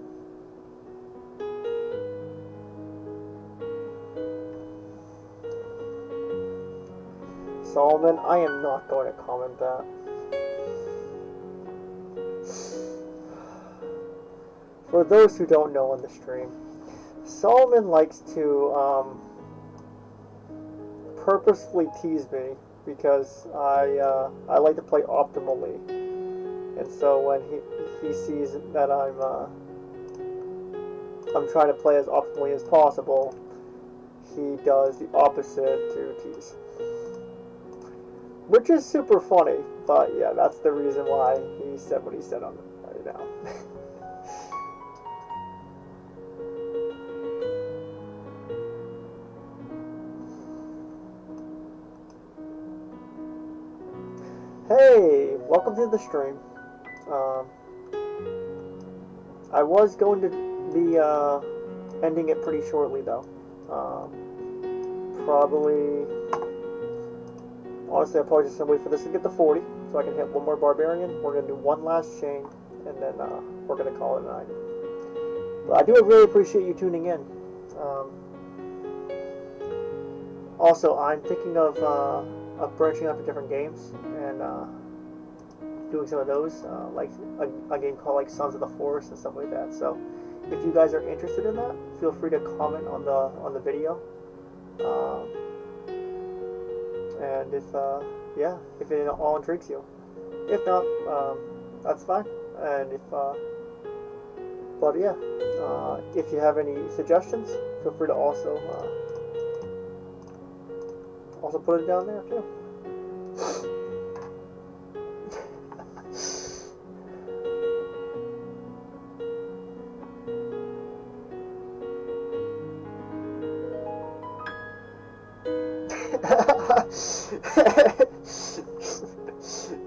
Solomon, I am not going to comment that. For those who don't know on the stream, Solomon likes to purposefully tease me because I like to play optimally, and so when he sees that I'm trying to play as optimally as possible, he does the opposite to tease, which is super funny. But yeah, that's the reason why he said what he said on right now. Hey, welcome to the stream. I was going to be ending it pretty shortly though. Probably, honestly, I'll probably just wait for this to get to 40 so I can hit one more barbarian. We're going to do one last chain and then we're going to call it a night. But I do really appreciate you tuning in. Also, I'm thinking of branching out to different games and doing some of those, like a game called like Sons of the Forest and stuff like that. So, if you guys are interested in that, feel free to comment on the video. And if it all intrigues you, if not, that's fine. And if you have any suggestions, feel free to also put it down there too.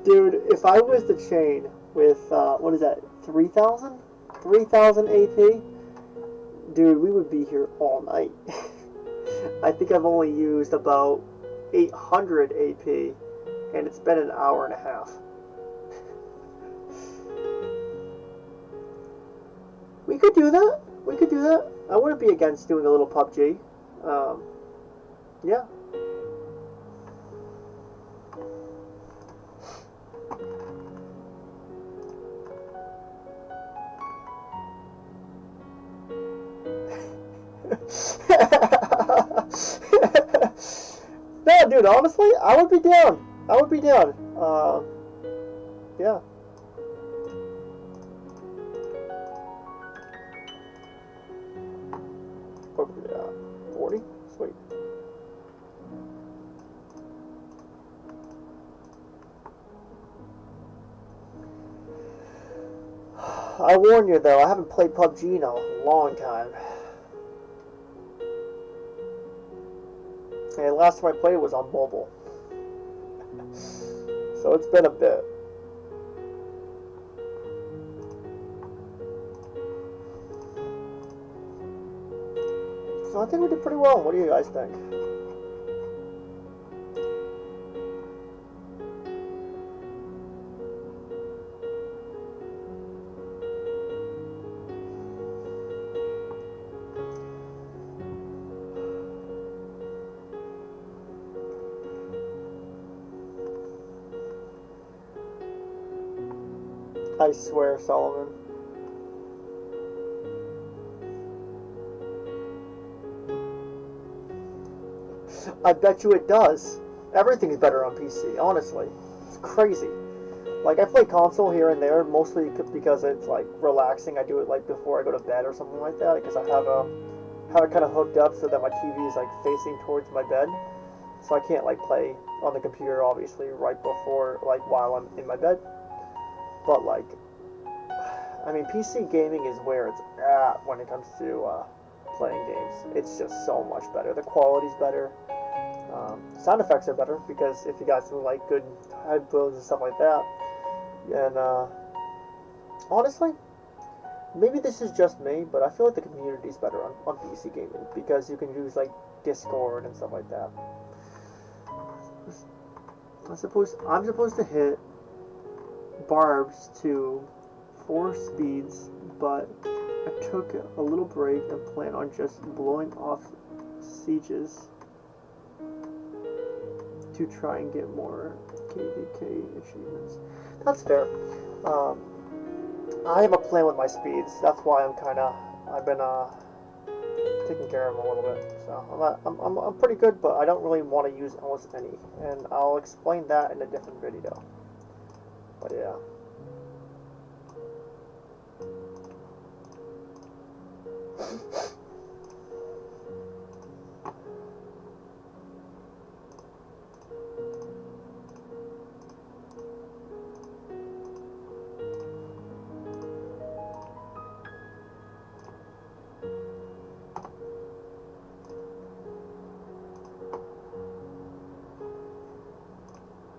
Dude, if I was to chain with, what is that, 3,000? 3,000 AP? Dude, we would be here all night. I think I've only used about 800 AP, and it's been an hour and a half. We could do that. We could do that. I wouldn't be against doing a little PUBG. Yeah. No, dude, honestly, I would be down. I would be down. Yeah. What would we be at? 40? Sweet. I warn you though, I haven't played PUBG in a long time. And the last time I played it was on mobile. So it's been a bit. So I think we did pretty well. What do you guys think? I swear, Solomon. I bet you it does. Everything's better on PC, honestly. It's crazy. Like, I play console here and there, mostly because it's, like, relaxing. I do it, like, before I go to bed or something like that, because I have it kind of hooked up so that my TV is, like, facing towards my bed. So I can't, like, play on the computer, obviously, right before, like, while I'm in my bed. But, like, I mean, PC gaming is where it's at when it comes to playing games. It's just so much better. The quality's better. Sound effects are better because if you got some, like, good headphones and stuff like that. And, honestly, maybe this is just me, but I feel like the community's better on PC gaming because you can use, like, Discord and stuff like that. I'm supposed to hit Barb's to 4 speeds, but I took a little break and plan on just blowing off sieges to try and get more KVK achievements. That's fair. I have a plan with my speeds. That's why I've been taking care of them a little bit. So I'm pretty good, but I don't really want to use almost any, and I'll explain that in a different video. But yeah.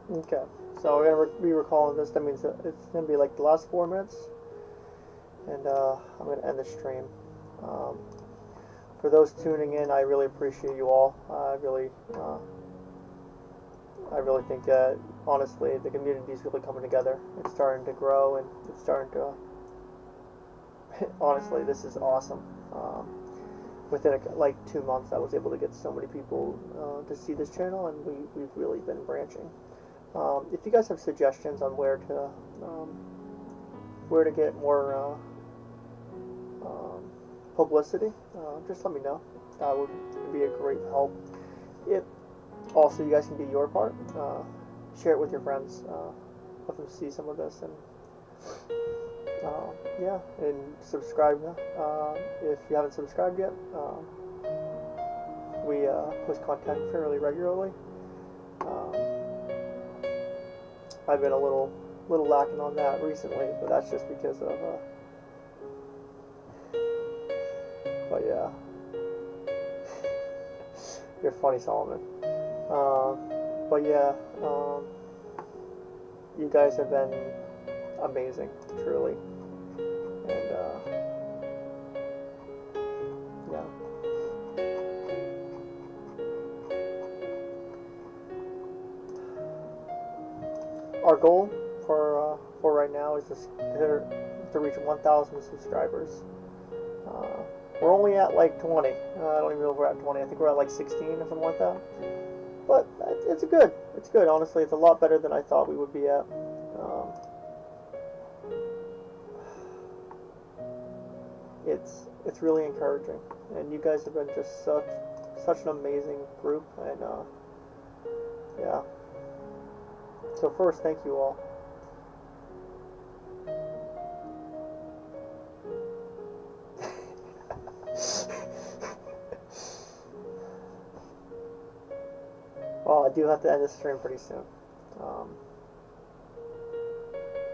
Okay, so we're going to be recalling this. That means that it's going to be like the last 4 minutes, and I'm going to end the stream. For those tuning in, I really appreciate you all. I really think that, honestly, the community is really coming together. It's starting to grow, and it's starting to, honestly, this is awesome. Within like 2 months, I was able to get so many people to see this channel, and we've really been branching. If you guys have suggestions on where to get more publicity, just let me know. That would be a great help. If also you guys can do your part, share it with your friends, let them see some of this, and yeah, and subscribe. If you haven't subscribed yet, we post content fairly regularly. I've been a little lacking on that recently, but that's just because of but yeah. You're funny, Solomon. But yeah, you guys have been amazing, truly. And yeah. Our goal for right now is to reach 1,000 subscribers. We're only at like 20. I don't even know if we're at 20. I think we're at like 16 or something like that. But it's good. It's good. Honestly, it's a lot better than I thought we would be at. It's really encouraging, and you guys have been just such an amazing group, and yeah. So first, thank you all. Well, I do have to end this stream pretty soon.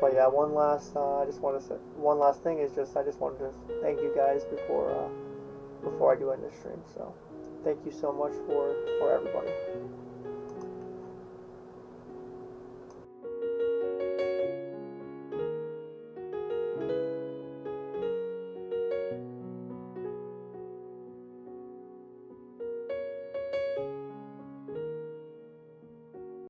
But yeah, one last thing is just I just wanted to thank you guys before I do end this stream. So thank you so much for everybody.